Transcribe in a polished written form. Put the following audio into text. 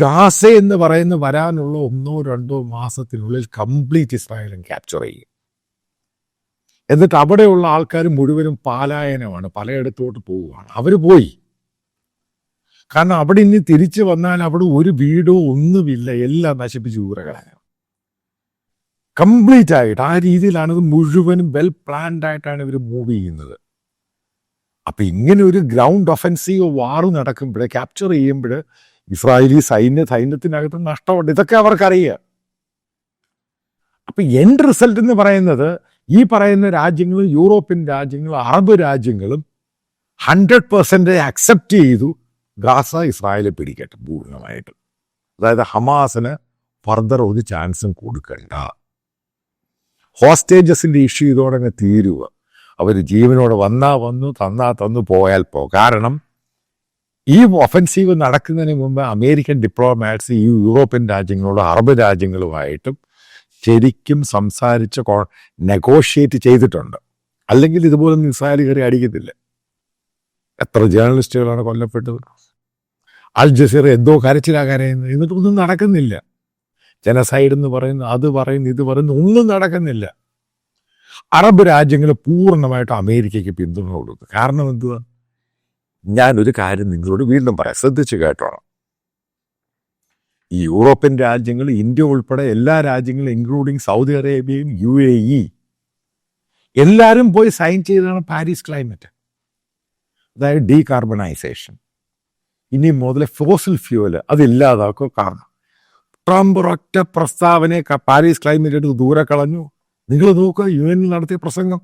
Gaza എന്ന് പറയുന്ന വരാനുള്ള 1-2 മാസത്തിനുള്ളിൽ കംപ്ലീറ്റ് ഇസ്രായേലും ക്യാപ്ചർ ചെയ്യും. എന്നിട്ട് അവിടെയുള്ള ആൾക്കാർ മുഴുവനും പാലായനമാണ്, പലയിടത്തോട്ട് പോവുകയാണ്. അവർ പോയി. കാരണം അവിടെ ഇനി തിരിച്ചു വന്നാൽ അവിടെ ഒരു വീടോ ഒന്നുമില്ല, എല്ലാം നശിപ്പിച്ച് ഊരകളാണ്. കംപ്ലീറ്റ് ആയിട്ട് ആ രീതിയിലാണ് ഇത് മുഴുവനും വെൽ പ്ലാൻഡ് ആയിട്ടാണ് ഇവർ മൂവ് ചെയ്യുന്നത്. അപ്പൊ ഇങ്ങനെ ഒരു ഗ്രൗണ്ട് ഒഫൻസീവ് വാർ നടക്കുമ്പോൾ, ക്യാപ്ചർ ചെയ്യുമ്പോൾ ഇസ്രായേലി സൈന്യത്തിനകത്ത് നഷ്ടമുണ്ട്. ഇതൊക്കെ അവർക്കറിയാം. അപ്പൊ എൻഡ് റിസൾട്ട് എന്ന് പറയുന്നത് ഈ പറയുന്ന രാജ്യങ്ങളും യൂറോപ്യൻ രാജ്യങ്ങളും അറബ് രാജ്യങ്ങളും 100% അക്സെപ്റ്റ് ചെയ്തു ഗാസ ഇസ്രായേലെ പിടിക്കട്ടെ പൂർണ്ണമായിട്ട്. അതായത് ഹമാസിന് ഫർദർ ഒരു ചാൻസും കൊടുക്കണ്ട. ഹോസ്റ്റേജസിന്റെ ഇഷ്യൂ ഇതോടെ തീരുക. അവർ ജീവനോടെ വന്നാ വന്നു, തന്നാ തന്നു, പോയാൽ പോ. കാരണം ഈ ഒഫൻസീവ് നടക്കുന്നതിന് മുമ്പ് അമേരിക്കൻ ഡിപ്ലോമാറ്റ്സ് ഈ യൂറോപ്യൻ രാജ്യങ്ങളോട് അറബ് രാജ്യങ്ങളുമായിട്ടും ശരിക്കും സംസാരിച്ച് നെഗോഷിയേറ്റ് ചെയ്തിട്ടുണ്ട്. അല്ലെങ്കിൽ ഇതുപോലെ ഇസ്രായേൽ കയറി അടിക്കത്തില്ല. എത്ര ജേർണലിസ്റ്റുകളാണ് കൊല്ലപ്പെട്ടത്. അൽ ജസീറ എന്തോ കരച്ചിലാകാരുന്നത്, എന്നിട്ടൊന്നും നടക്കുന്നില്ല. ജനസൈഡ് എന്ന് പറയുന്നു, അത് പറയുന്നു, ഇത് പറയുന്നു, ഒന്നും നടക്കുന്നില്ല. അറബ് രാജ്യങ്ങൾ പൂർണ്ണമായിട്ട് അമേരിക്കയ്ക്ക് പിന്തുണ കൊടുക്കും. കാരണം എന്തുവാ? ഞാനൊരു കാര്യം നിങ്ങളോട് വീണ്ടും പറയാം, ശ്രദ്ധിച്ച് കേട്ടോണം. ഈ യൂറോപ്യൻ രാജ്യങ്ങൾ, ഇന്ത്യ ഉൾപ്പെടെ എല്ലാ രാജ്യങ്ങളും ഇൻക്ലൂഡിങ് സൗദി അറേബ്യയും UAE എല്ലാവരും പോയി സൈൻ ചെയ്തതാണ് പാരീസ് ക്ലൈമറ്റ്, അതായത് ഡീകാർബണൈസേഷൻ. ഇനി മുതൽ ഫോസിൽ ഫ്യൂവൽ അതില്ലാതാക്കുക. കാരണം ട്രംപ് ഒറ്റ പ്രസ്താവനയെ പാരീസ് ക്ലൈമറ്റ് എടുത്ത് ദൂരെ കളഞ്ഞു. നിങ്ങൾ നോക്കുക UN നടത്തിയ പ്രസംഗം.